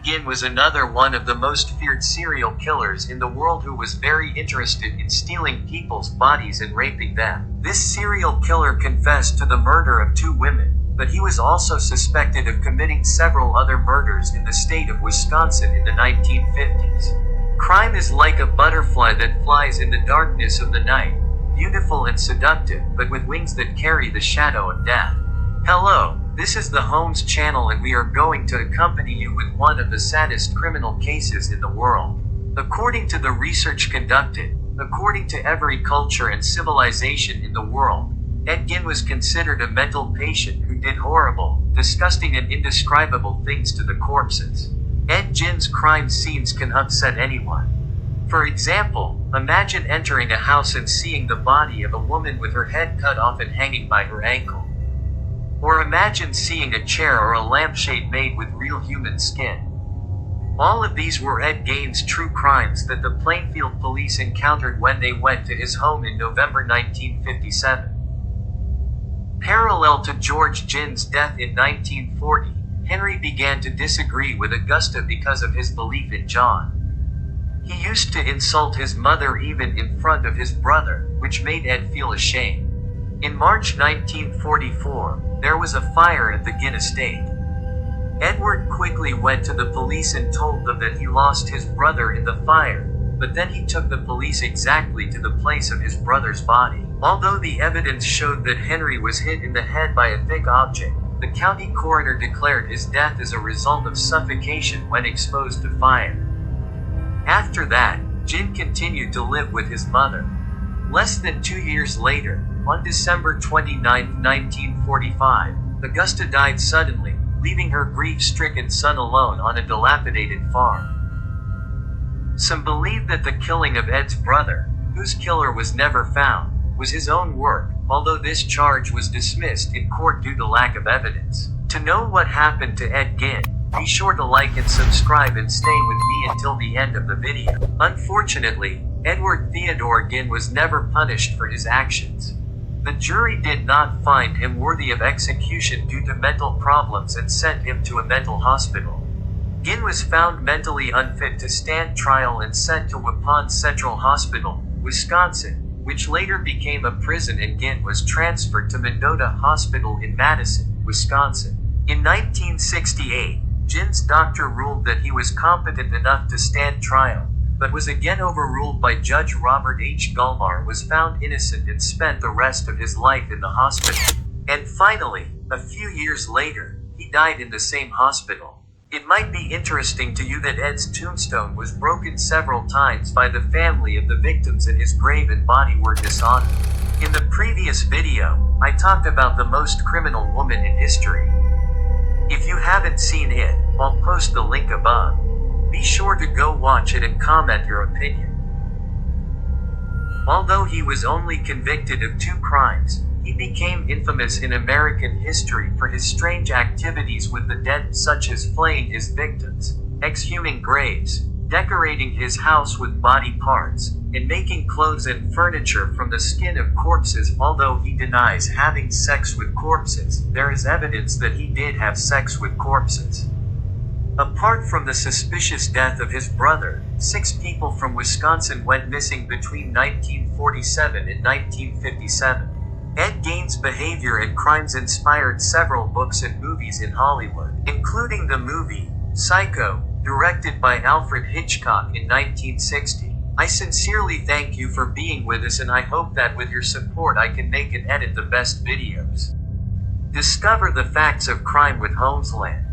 Ginn was another one of the most feared serial killers in the world who was very interested in stealing people's bodies and raping them. This serial killer confessed to the murder of 2 women, but he was also suspected of committing several other murders in the state of Wisconsin in the 1950s. Crime is like a butterfly that flies in the darkness of the night, beautiful and seductive, but with wings that carry the shadow of death. Hello, this is the Holmes channel and we are going to accompany you with one of the saddest criminal cases in the world. According to the research conducted, according to every culture and civilization in the world, Ed Gein was considered a mental patient who did horrible, disgusting and indescribable things to the corpses. Ed Gein's crime scenes can upset anyone. For example, imagine entering a house and seeing the body of a woman with her head cut off and hanging by her ankle. Or imagine seeing a chair or a lampshade made with real human skin. All of these were Ed Gein's true crimes that the Plainfield police encountered when they went to his home in November 1957. Parallel to George Ginn's death in 1940, Henry began to disagree with Augusta because of his belief in John. He used to insult his mother even in front of his brother, which made Ed feel ashamed. In March 1944, there was a fire at the Ginn estate. Edward quickly went to the police and told them that he lost his brother in the fire, but then he took the police exactly to the place of his brother's body. Although the evidence showed that Henry was hit in the head by a thick object, the county coroner declared his death as a result of suffocation when exposed to fire. After that, Ginn continued to live with his mother. Less than 2 years later, on December 29, 1945, Augusta died suddenly, leaving her grief-stricken son alone on a dilapidated farm. Some believe that the killing of Ed's brother, whose killer was never found, was his own work, although this charge was dismissed in court due to lack of evidence. To know what happened to Ed Ginn, be sure to like and subscribe and stay with me until the end of the video. Unfortunately, Edward Theodore Ginn was never punished for his actions. The jury did not find him worthy of execution due to mental problems and sent him to a mental hospital. Ginn was found mentally unfit to stand trial and sent to Waupun Central Hospital, Wisconsin, which later became a prison, and Ginn was transferred to Mendota Hospital in Madison, Wisconsin. In 1968, Ginn's doctor ruled that he was competent enough to stand trial, but was again overruled by Judge Robert h.golmar, was found innocent and spent the rest of his life in the hospital. And finally, a few years later, he died in the same hospital. It might be interesting to you that Ed's tombstone was broken several times by the family of the victims and his grave and body were dishonored. In the previous video, I talked about the most criminal woman in history. If you haven't seen it, I'll post the link above. Be sure to go watch it and comment your opinion. Although he was only convicted of 2 crimes, he became infamous in American history for his strange activities with the dead, such as flaying his victims, exhuming graves, decorating his house with body parts, and making clothes and furniture from the skin of corpses. Although he denies having sex with corpses, there is evidence that he did have sex with corpses. Apart from the suspicious death of his brother, 6 people from Wisconsin went missing between 1947 and 1957. Ed Gein's behavior and crimes inspired several books and movies in Hollywood, including the movie Psycho, directed by Alfred Hitchcock in 1960. I sincerely thank you for being with us, and I hope that with your support I can make and edit the best videos. Discover the facts of crime with Holmesland.